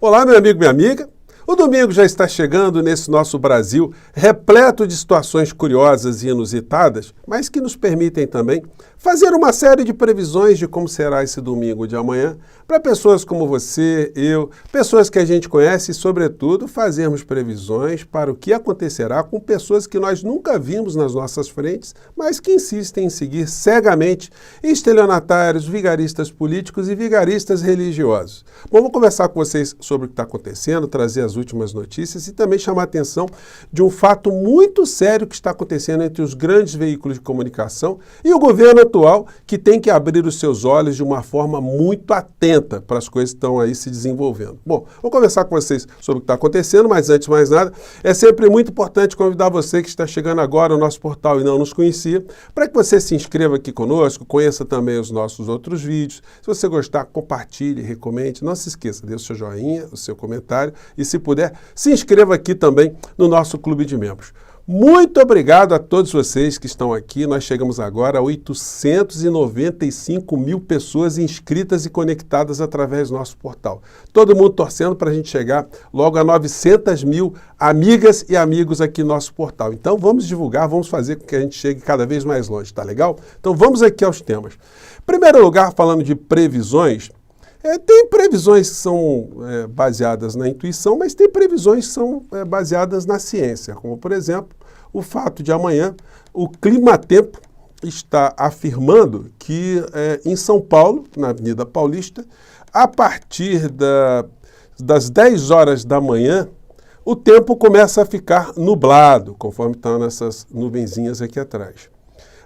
Olá, meu amigo, minha amiga. O domingo já está chegando nesse nosso Brasil repleto de situações curiosas e inusitadas, mas que nos permitem também fazer uma série de previsões de como será esse domingo de amanhã, para pessoas como você, eu, pessoas que a gente conhece e, sobretudo, fazermos previsões para o que acontecerá com pessoas que nós nunca vimos nas nossas frentes, mas que insistem em seguir cegamente estelionatários, vigaristas políticos e vigaristas religiosos. Bom, vou conversar com vocês sobre o que está acontecendo, trazer as últimas notícias e também chamar a atenção de um fato muito sério que está acontecendo entre os grandes veículos de comunicação e o governo atual, que tem que abrir os seus olhos de uma forma muito atenta para as coisas que estão aí se desenvolvendo. Bom, vou conversar com vocês sobre o que está acontecendo, mas antes de mais nada, é sempre muito importante convidar você que está chegando agora ao nosso portal e não nos conhecia, para que você se inscreva aqui conosco, conheça também os nossos outros vídeos. Se você gostar, compartilhe, recomende. Não se esqueça, dê o seu joinha, o seu comentário e, se puder, se inscreva aqui também no nosso clube de membros. Muito obrigado a todos vocês que estão aqui. Nós chegamos agora a 895 mil pessoas inscritas e conectadas através do nosso portal. Todo mundo torcendo para a gente chegar logo a 900 mil amigas e amigos aqui no nosso portal. Então vamos divulgar, vamos fazer com que a gente chegue cada vez mais longe, tá legal? Então vamos aqui aos temas. Em primeiro lugar, falando de previsões, tem previsões que são baseadas na intuição, mas tem previsões que são baseadas na ciência, como, por exemplo, o fato de amanhã o Climatempo está afirmando que em São Paulo, na Avenida Paulista, a partir das 10 horas da manhã, o tempo começa a ficar nublado, conforme estão nessas nuvenzinhas aqui atrás.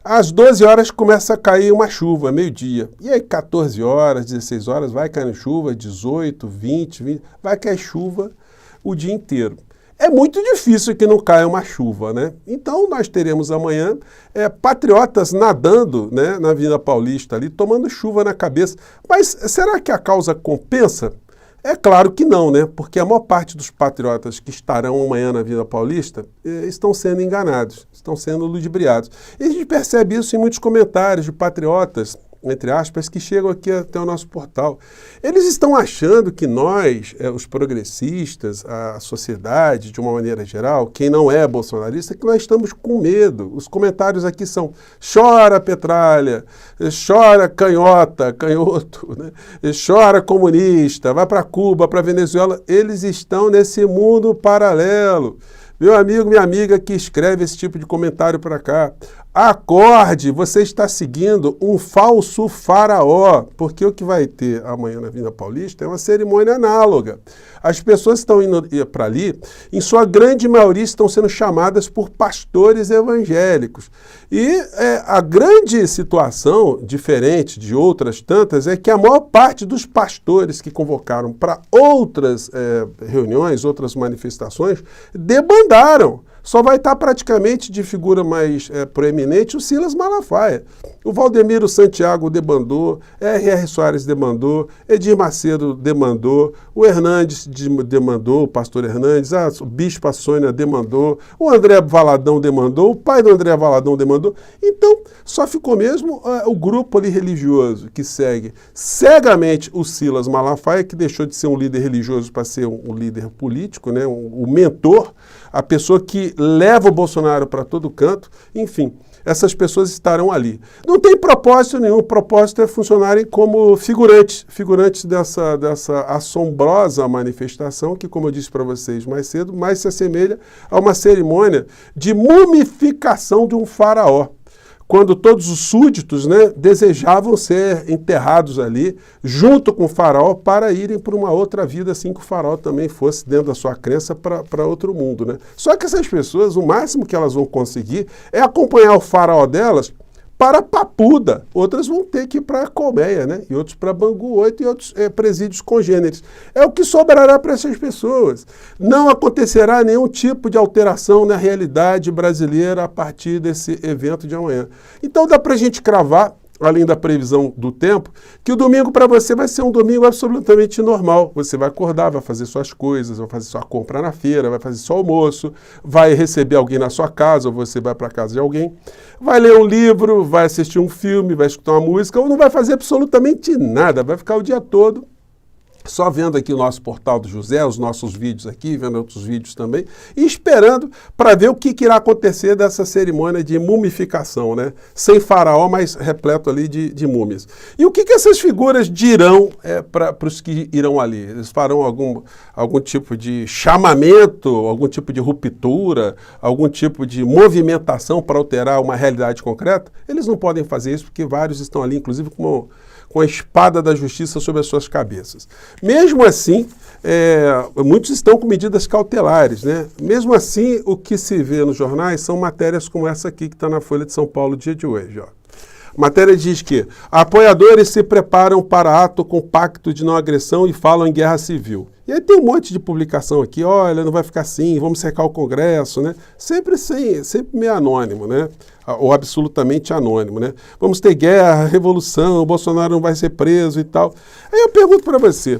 Às 12 horas começa a cair uma chuva, meio-dia. E aí 14 horas, 16 horas, vai cair chuva, 18, 20, vai cair chuva o dia inteiro. É muito difícil que não caia uma chuva, né? Então nós teremos amanhã patriotas nadando, né, na Avenida Paulista ali, tomando chuva na cabeça. Mas será que a causa compensa? É claro que não, né? Porque a maior parte dos patriotas que estarão amanhã na Avenida Paulista estão sendo enganados, estão sendo ludibriados. E a gente percebe isso em muitos comentários de patriotas, entre aspas, que chegam aqui até o nosso portal. Eles estão achando que nós, os progressistas, a sociedade, de uma maneira geral, quem não é bolsonarista, que nós estamos com medo. Os comentários aqui são: chora petralha, chora canhoto, né? Chora comunista, vai para Cuba, para Venezuela. Eles estão nesse mundo paralelo. Meu amigo, minha amiga que escreve esse tipo de comentário para cá, acorde, você está seguindo um falso faraó, porque o que vai ter amanhã na Avenida Paulista é uma cerimônia análoga. As pessoas estão indo para ali, em sua grande maioria estão sendo chamadas por pastores evangélicos. E a grande situação, diferente de outras tantas, é que a maior parte dos pastores que convocaram para outras reuniões, outras manifestações, debandaram. Só vai estar praticamente de figura mais proeminente o Silas Malafaia. O Valdemiro Santiago debandou, R.R. Soares debandou, Edir Macedo debandou, o Hernandes demandou, o pastor Hernandes, a bispa Sônia demandou, o André Valadão demandou, o pai do André Valadão demandou. Então, só ficou mesmo o grupo ali religioso que segue cegamente o Silas Malafaia, que deixou de ser um líder religioso para ser um líder político, né, o mentor, a pessoa que leva o Bolsonaro para todo canto. Enfim, essas pessoas estarão ali. Não tem propósito nenhum, o propósito é funcionarem como figurantes dessa assombrosa manifestação que, como eu disse para vocês mais cedo, mais se assemelha a uma cerimônia de mumificação de um faraó, quando todos os súditos, né, desejavam ser enterrados ali, junto com o faraó, para irem para uma outra vida, assim que o faraó também fosse, dentro da sua crença, para outro mundo, né? Só que essas pessoas, o máximo que elas vão conseguir é acompanhar o faraó delas para Papuda. Outras vão ter que ir para Colmeia, né? E outros para Bangu 8 e outros presídios congêneres. É o que sobrará para essas pessoas. Não acontecerá nenhum tipo de alteração na realidade brasileira a partir desse evento de amanhã. Então dá para a gente cravar, além da previsão do tempo, que o domingo para você vai ser um domingo absolutamente normal. Você vai acordar, vai fazer suas coisas, vai fazer sua compra na feira, vai fazer seu almoço, vai receber alguém na sua casa, ou você vai para a casa de alguém, vai ler um livro, vai assistir um filme, vai escutar uma música, ou não vai fazer absolutamente nada, vai ficar o dia todo só vendo aqui o nosso portal do José, os nossos vídeos aqui, vendo outros vídeos também, e esperando para ver o que irá acontecer dessa cerimônia de mumificação, né? Sem faraó, mas repleto ali de múmias. E o que essas figuras dirão para os que irão ali? Eles farão algum tipo de chamamento, algum tipo de ruptura, algum tipo de movimentação para alterar uma realidade concreta? Eles não podem fazer isso porque vários estão ali, inclusive com a espada da justiça sobre as suas cabeças. Mesmo assim, muitos estão com medidas cautelares, né? Mesmo assim, o que se vê nos jornais são matérias como essa aqui que está na Folha de São Paulo, dia de hoje. Ó. A matéria diz que apoiadores se preparam para ato com pacto de não agressão e falam em guerra civil. E aí tem um monte de publicação aqui, olha, não vai ficar assim, vamos cercar o Congresso, né? Sempre meio anônimo, né? Ou absolutamente anônimo, né? Vamos ter guerra, revolução, o Bolsonaro não vai ser preso e tal. Aí eu pergunto para você,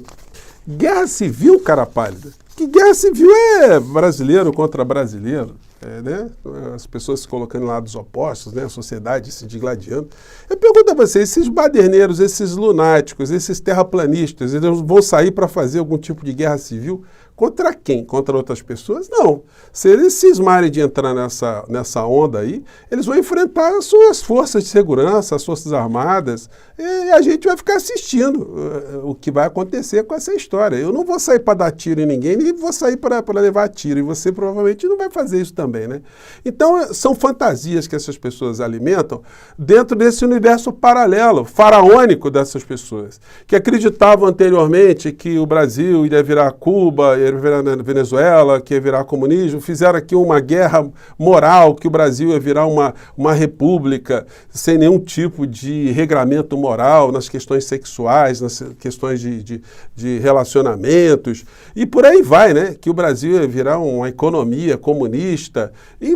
guerra civil, cara pálida? Que guerra civil é brasileiro contra brasileiro? Né? As pessoas se colocando em lados opostos, né? A sociedade se digladiando. Eu pergunto a vocês, esses baderneiros, esses lunáticos, esses terraplanistas, eles vão sair para fazer algum tipo de guerra civil? Contra quem? Contra outras pessoas? Não. Se eles cismarem de entrar nessa onda aí, eles vão enfrentar as suas forças de segurança, as forças armadas, e a gente vai ficar assistindo o que vai acontecer com essa história. Eu não vou sair para dar tiro em ninguém, nem vou sair para levar tiro, e você provavelmente não vai fazer isso também, né? Então, são fantasias que essas pessoas alimentam dentro desse universo paralelo, faraônico dessas pessoas, que acreditavam anteriormente que o Brasil iria virar Cuba, ia virar Venezuela, que ia virar comunismo, fizeram aqui uma guerra moral, que o Brasil ia virar uma república sem nenhum tipo de regramento moral nas questões sexuais, nas questões de relacionamentos, e por aí vai, né? Que o Brasil ia virar uma economia comunista, e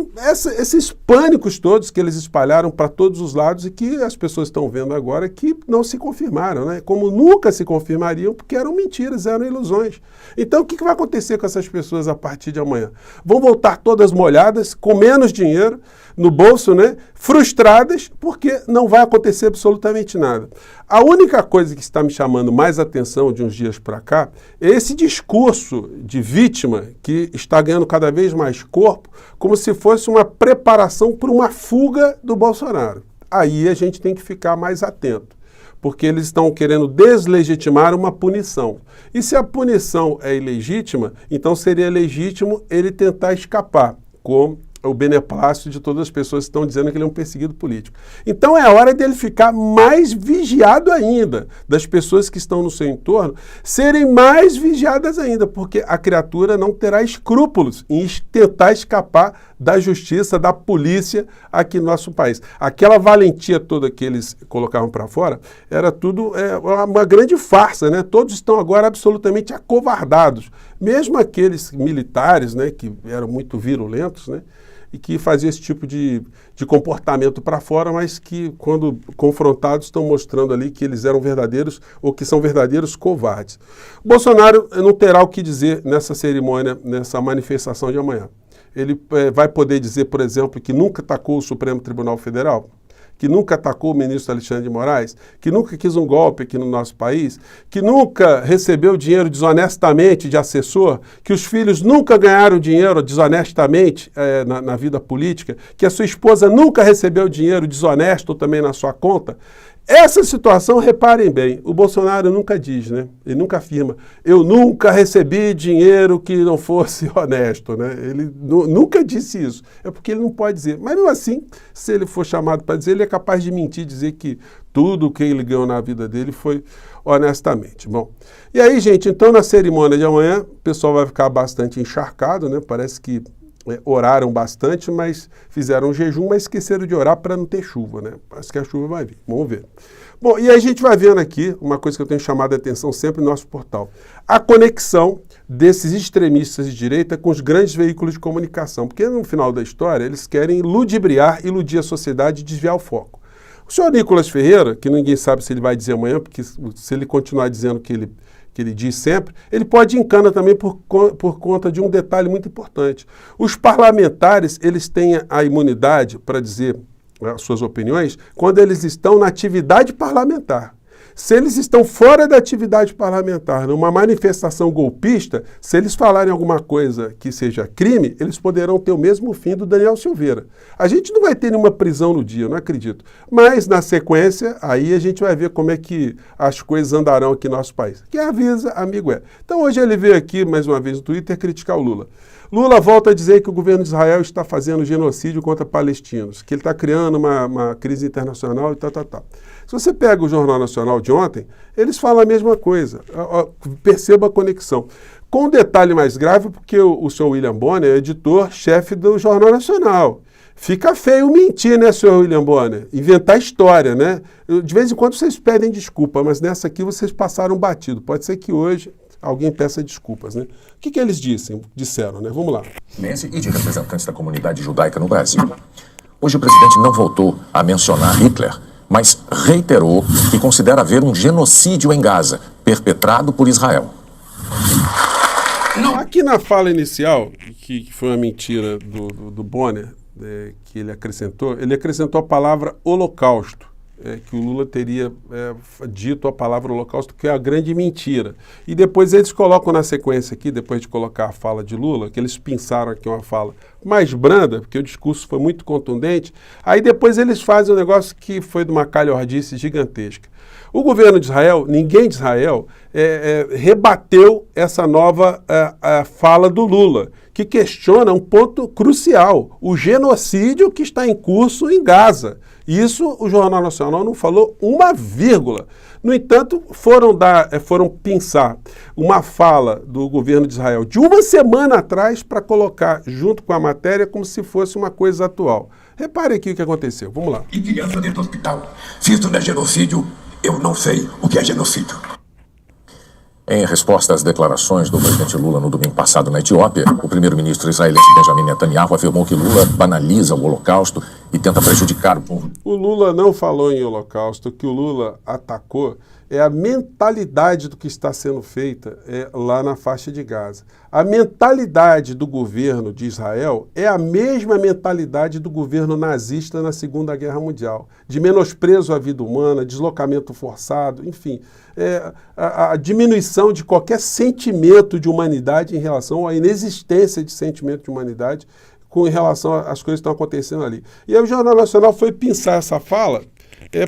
esses pânicos todos que eles espalharam para todos os lados e que as pessoas estão vendo agora que não se confirmaram, né? Como nunca se confirmariam, porque eram mentiras, eram ilusões. Então, o que vai acontecer com essas pessoas a partir de amanhã? Vão voltar todas molhadas, com menos dinheiro no bolso, né? Frustradas, porque não vai acontecer absolutamente nada. A única coisa que está me chamando mais atenção de uns dias para cá é esse discurso de vítima que está ganhando cada vez mais corpo, como se fosse uma preparação para uma fuga do Bolsonaro. Aí a gente tem que ficar mais atento, porque eles estão querendo deslegitimar uma punição. E se a punição é ilegítima, então seria legítimo ele tentar escapar, com o beneplácito de todas as pessoas que estão dizendo que ele é um perseguido político. Então é hora dele ficar mais vigiado ainda, das pessoas que estão no seu entorno serem mais vigiadas ainda, porque a criatura não terá escrúpulos em tentar escapar da justiça, da polícia aqui no nosso país. Aquela valentia toda que eles colocavam para fora era tudo uma grande farsa, né? Todos estão agora absolutamente acovardados, mesmo aqueles militares, né, que eram muito virulentos, né, e que faziam esse tipo de comportamento para fora, mas que, quando confrontados, estão mostrando ali que eles eram verdadeiros ou que são verdadeiros covardes. Bolsonaro não terá o que dizer nessa cerimônia, nessa manifestação de amanhã. Ele vai poder dizer, por exemplo, que nunca atacou o Supremo Tribunal Federal, que nunca atacou o ministro Alexandre de Moraes, que nunca quis um golpe aqui no nosso país, que nunca recebeu dinheiro desonestamente de assessor, que os filhos nunca ganharam dinheiro desonestamente na vida política, que a sua esposa nunca recebeu dinheiro desonesto também na sua conta. Essa situação, reparem bem, o Bolsonaro nunca diz, né? Ele nunca afirma, eu nunca recebi dinheiro que não fosse honesto, né? Ele nunca disse isso, é porque ele não pode dizer. Mas mesmo assim, se ele for chamado para dizer, ele é capaz de mentir, dizer que tudo o que ele ganhou na vida dele foi honestamente. Bom, e aí, gente, então na cerimônia de amanhã, o pessoal vai ficar bastante encharcado, né? Parece que oraram bastante, mas fizeram um jejum, mas esqueceram de orar para não ter chuva, né? Parece que a chuva vai vir, vamos ver. Bom, e aí a gente vai vendo aqui, uma coisa que eu tenho chamado a atenção sempre no nosso portal, a conexão desses extremistas de direita com os grandes veículos de comunicação, porque no final da história eles querem ludibriar, iludir a sociedade e desviar o foco. O senhor Nicolas Ferreira, que ninguém sabe se ele vai dizer amanhã, porque se ele continuar dizendo que ele diz sempre, ele pode ir em cana também por conta de um detalhe muito importante. Os parlamentares, eles têm a imunidade para dizer as suas opiniões quando eles estão na atividade parlamentar. Se eles estão fora da atividade parlamentar, numa manifestação golpista, se eles falarem alguma coisa que seja crime, eles poderão ter o mesmo fim do Daniel Silveira. A gente não vai ter nenhuma prisão no dia, eu não acredito. Mas, na sequência, aí a gente vai ver como é que as coisas andarão aqui no nosso país. Quem avisa, amigo é. Então, hoje ele veio aqui, mais uma vez, no Twitter, criticar o Lula. Lula volta a dizer que o governo de Israel está fazendo genocídio contra palestinos, que ele está criando uma crise internacional e tal. Se você pega o Jornal Nacional de ontem, eles falam a mesma coisa. Perceba a conexão. Com um detalhe mais grave, porque o senhor William Bonner é editor-chefe do Jornal Nacional. Fica feio mentir, né, senhor William Bonner? Inventar história, né? De vez em quando vocês pedem desculpa, mas nessa aqui vocês passaram batido. Pode ser que hoje alguém peça desculpas, né? O que eles disseram, né? Vamos lá. E de representantes da comunidade judaica no Brasil. Hoje o presidente não voltou a mencionar Hitler, mas reiterou que considera haver um genocídio em Gaza, perpetrado por Israel. Aqui na fala inicial, que foi uma mentira do Bonner, que ele acrescentou a palavra holocausto. Que o Lula teria dito a palavra holocausto, que é a grande mentira. E depois eles colocam na sequência aqui, depois de colocar a fala de Lula, que eles pensaram aqui uma fala mais branda, porque o discurso foi muito contundente, aí depois eles fazem um negócio que foi de uma calhordice gigantesca. O governo de Israel, ninguém de Israel, rebateu essa nova fala do Lula, que questiona um ponto crucial, o genocídio que está em curso em Gaza. Isso o Jornal Nacional não falou uma vírgula. No entanto, foram pensar uma fala do governo de Israel de uma semana atrás para colocar junto com a matéria como se fosse uma coisa atual. Repare aqui o que aconteceu. Vamos lá. E criança dentro do hospital. Se isso não é genocídio, eu não sei o que é genocídio. Em resposta às declarações do presidente Lula no domingo passado na Etiópia, o primeiro-ministro israelense Benjamin Netanyahu afirmou que Lula banaliza o Holocausto e tenta prejudicar o povo. O Lula não falou em Holocausto, o que o Lula atacou é a mentalidade do que está sendo feita lá na faixa de Gaza. A mentalidade do governo de Israel é a mesma mentalidade do governo nazista na Segunda Guerra Mundial, de menosprezo à vida humana, deslocamento forçado, enfim, a diminuição de qualquer sentimento de humanidade em relação, ou a inexistência de sentimento de humanidade com relação às coisas que estão acontecendo ali. E aí o Jornal Nacional foi pensar essa fala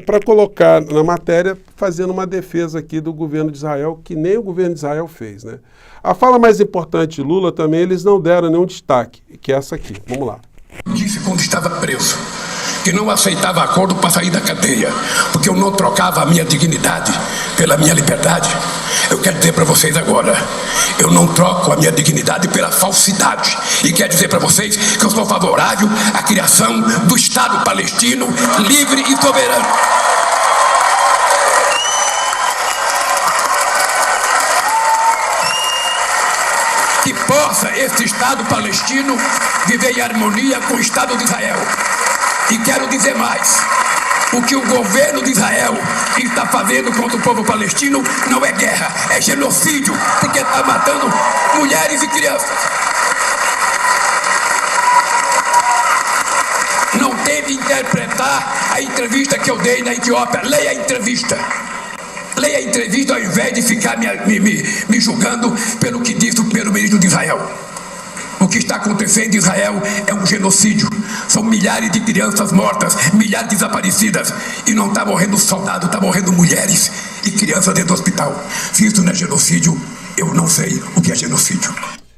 para colocar na matéria, fazendo uma defesa aqui do governo de Israel, que nem o governo de Israel fez, né? A fala mais importante de Lula também, eles não deram nenhum destaque, que é essa aqui. Vamos lá. Disse quando estava preso que não aceitava acordo para sair da cadeia, porque eu não trocava a minha dignidade pela minha liberdade. Eu quero dizer para vocês agora, eu não troco a minha dignidade pela falsidade. E quero dizer para vocês que eu sou favorável à criação do Estado palestino livre e soberano. Que possa esse Estado palestino viver em harmonia com o Estado de Israel. E quero dizer mais, o que o governo de Israel está fazendo contra o povo palestino não é guerra, é genocídio, porque está matando mulheres e crianças. Não teve interpretar a entrevista que eu dei na Etiópia. Leia a entrevista. Leia a entrevista ao invés de ficar me julgando pelo que disse o primeiro-ministro de Israel. O que está acontecendo em Israel é um genocídio. São milhares de crianças mortas, milhares desaparecidas. E não está morrendo soldado, está morrendo mulheres e crianças dentro do hospital. Se isso não é genocídio, eu não sei o que é genocídio.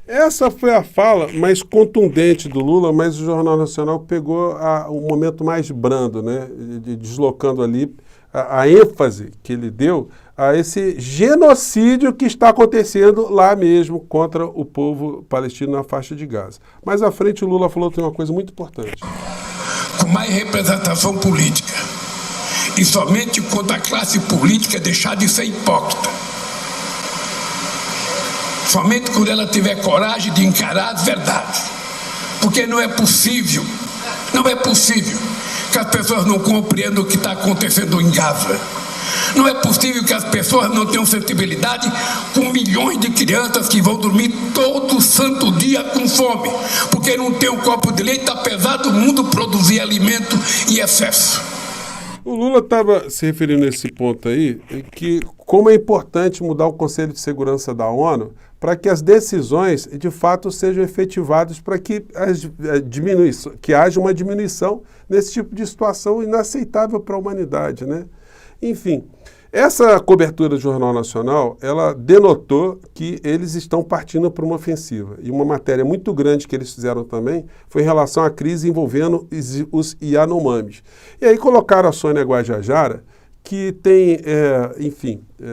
Essa foi a fala mais contundente do Lula, mas o Jornal Nacional pegou o momento mais brando, né? Deslocando ali a ênfase que ele deu a esse genocídio que está acontecendo lá mesmo contra o povo palestino na faixa de Gaza. Mais à frente o Lula falou que tem uma coisa muito importante. Com mais representação política e somente quando a classe política deixar de ser hipócrita. Somente quando ela tiver coragem de encarar as verdades. Porque não é possível que as pessoas não compreendam o que está acontecendo em Gaza. Não é possível que as pessoas não tenham sensibilidade com milhões de crianças que vão dormir todo santo dia com fome, porque não tem um copo de leite, apesar do mundo produzir alimento em excesso. O Lula estava se referindo nesse ponto aí, que como é importante mudar o Conselho de Segurança da ONU para que as decisões, de fato, sejam efetivadas para que, que haja uma diminuição nesse tipo de situação inaceitável para a humanidade, né? Enfim, essa cobertura do Jornal Nacional, ela denotou que eles estão partindo para uma ofensiva. E uma matéria muito grande que eles fizeram também foi em relação à crise envolvendo os Yanomamis. E aí colocaram a Sônia Guajajara, que tem,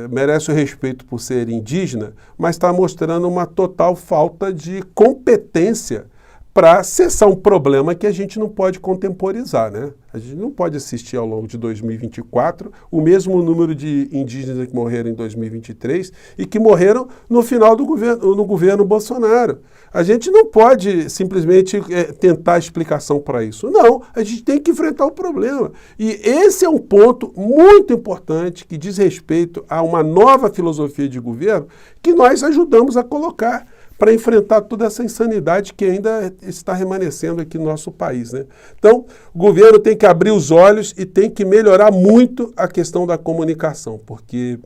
merece o respeito por ser indígena, mas está mostrando uma total falta de competência para cessar um problema que a gente não pode contemporizar, né? A gente não pode assistir ao longo de 2024 o mesmo número de indígenas que morreram em 2023 e que morreram no final do governo Bolsonaro. A gente não pode simplesmente tentar explicação para isso. Não, a gente tem que enfrentar o problema. E esse é um ponto muito importante que diz respeito a uma nova filosofia de governo que nós ajudamos a colocar para enfrentar toda essa insanidade que ainda está remanescendo aqui no nosso país, né? Então, o governo tem que abrir os olhos e tem que melhorar muito a questão da comunicação, porque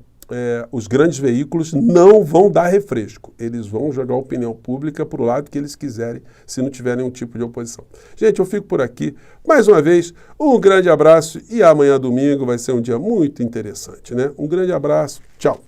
os grandes veículos não vão dar refresco. Eles vão jogar a opinião pública para o lado que eles quiserem, se não tiver nenhum tipo de oposição. Gente, eu fico por aqui. Mais uma vez, um grande abraço e amanhã, domingo, vai ser um dia muito interessante, né? Um grande abraço. Tchau.